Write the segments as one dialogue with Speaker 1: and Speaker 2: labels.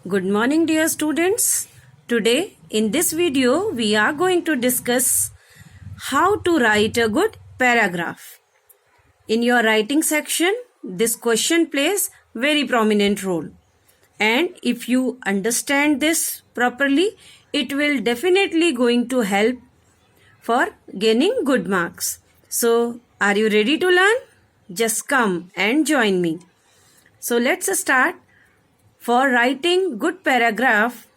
Speaker 1: Good morning, dear students. Today in this video we are going to discuss how to write a good paragraph. In your writing section, this question plays very prominent role. And if you understand this properly, it will definitely going to help for gaining good marks. So, are you ready to learn? Just come and join me. So, let's start. For writing good paragraph,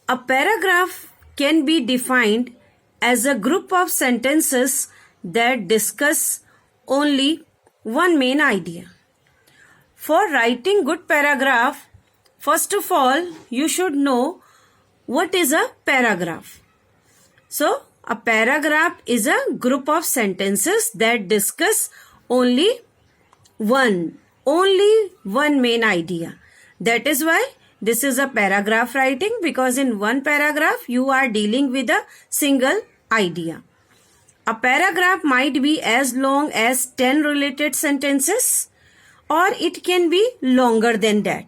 Speaker 1: a paragraph can be defined as a group of sentences that discuss only one main idea. For writing good paragraph, first of all, you should know what is a paragraph. So, a paragraph is a group of sentences that discuss only one main idea. That is why this is a paragraph writing, because in one paragraph you are dealing with a single idea. A paragraph might be as long as 10 related sentences, or it can be longer than that.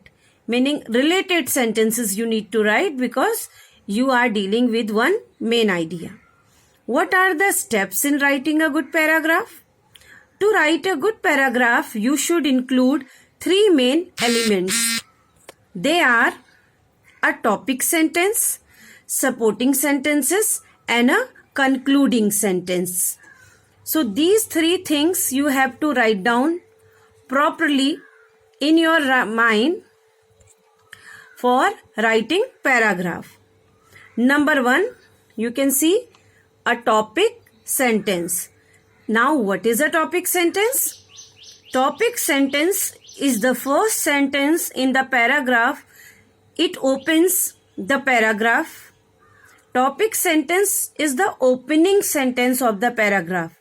Speaker 1: Meaning related sentences you need to write because you are dealing with one main idea. What are the steps in writing a good paragraph? To write a good paragraph, you should include three main elements. They are a topic sentence, supporting sentences, and a concluding sentence. So these three things you have to write down properly in your mind for writing paragraph. Number 1, you can see a topic sentence. Now, what is a topic sentence? Topic sentence is the first sentence in the paragraph. It opens the paragraph. Topic sentence is the opening sentence of the paragraph.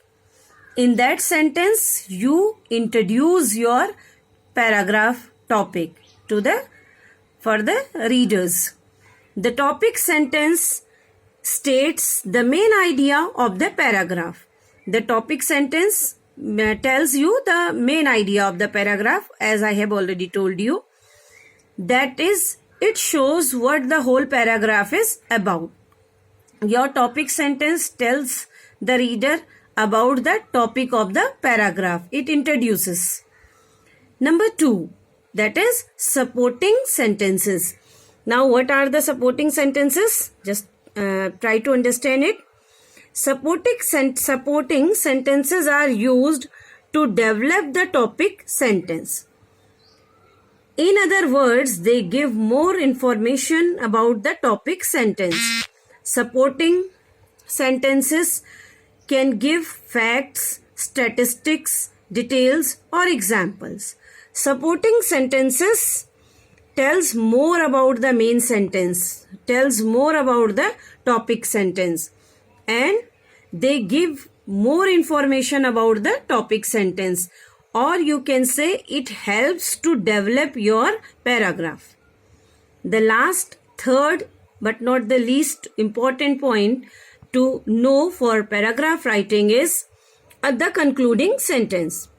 Speaker 1: In that sentence, you introduce your paragraph topic for the readers. The topic sentence states the main idea of the paragraph. The topic sentence tells you the main idea of the paragraph, as I have already told you. That is, it shows what the whole paragraph is about. Your topic sentence tells the reader about the topic of the paragraph. It introduces. Number 2, that is supporting sentences. Now, what are the supporting sentences? Just try to understand it. Supporting sentences are used to develop the topic sentence. In other words, they give more information about the topic sentence. Supporting sentences can give facts, statistics, details, or examples. Supporting sentences tells more about the main sentence, tells more about the topic sentence, and they give more information about the topic sentence, or you can say it helps to develop your paragraph. The last, third, but not the least important point to know for paragraph writing is the concluding sentence.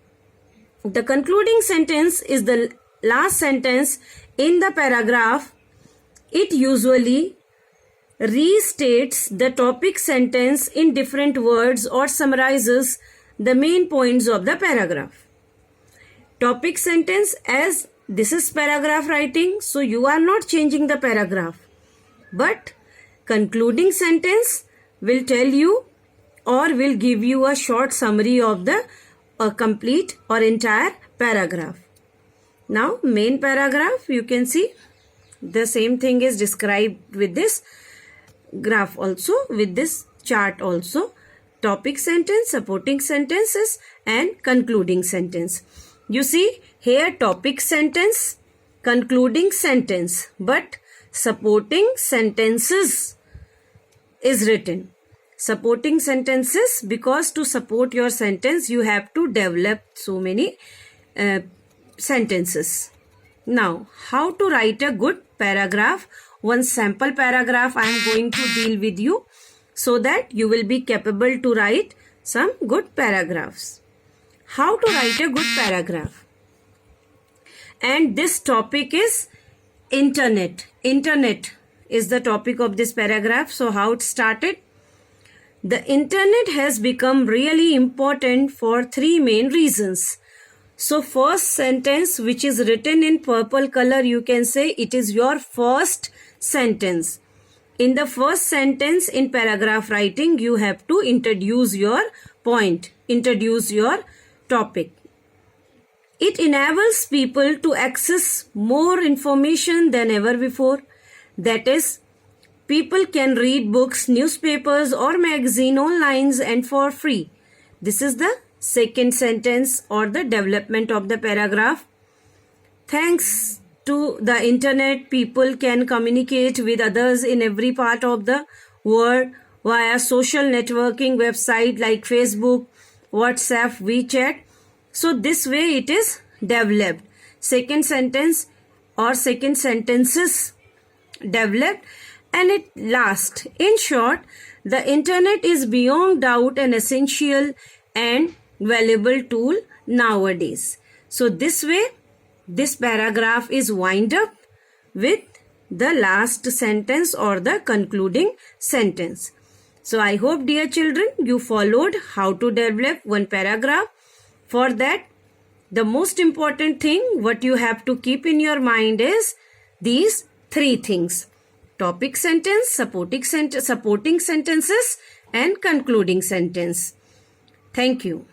Speaker 1: The concluding sentence is the last sentence in the paragraph. It usually restates the topic sentence in different words or summarizes the main points of the paragraph. Topic sentence, as this is paragraph writing, so you are not changing the paragraph. But concluding sentence will tell you or will give you a short summary of the complete or entire paragraph. Now, main paragraph, you can see the same thing is described with this graph also, with this chart also. Topic sentence, supporting sentences, and concluding sentence. You see here topic sentence, concluding sentence, but supporting sentences is written. Supporting sentences, because to support your sentence you have to develop so many sentences. Now, how to write a good paragraph? One sample paragraph I am going to deal with you so that you will be capable to write some good paragraphs. How to write a good paragraph? and this topic is internet. Internet is the topic of this paragraph. So how it started? The internet has become really important for three main reasons. So first sentence, which is written in purple color, you can say it is your first sentence. In the first sentence in paragraph writing, you have to introduce your point, introduce your topic. It enables people to access more information than ever before. That is, people can read books, newspapers or magazine online and for free. This is the second sentence or the development of the paragraph. Thanks to the internet, people can communicate with others in every part of the world via social networking website like Facebook, WhatsApp, WeChat. So this way it is developed. Second sentence or second sentences developed and it last. In short, the internet is beyond doubt an essential and valuable tool nowadays. So this way, this paragraph is wind up with the last sentence or the concluding sentence. So I hope, dear children, you followed how to develop one paragraph. For that, the most important thing what you have to keep in your mind is these three things: topic sentence, supporting sentences and concluding sentence. Thank you.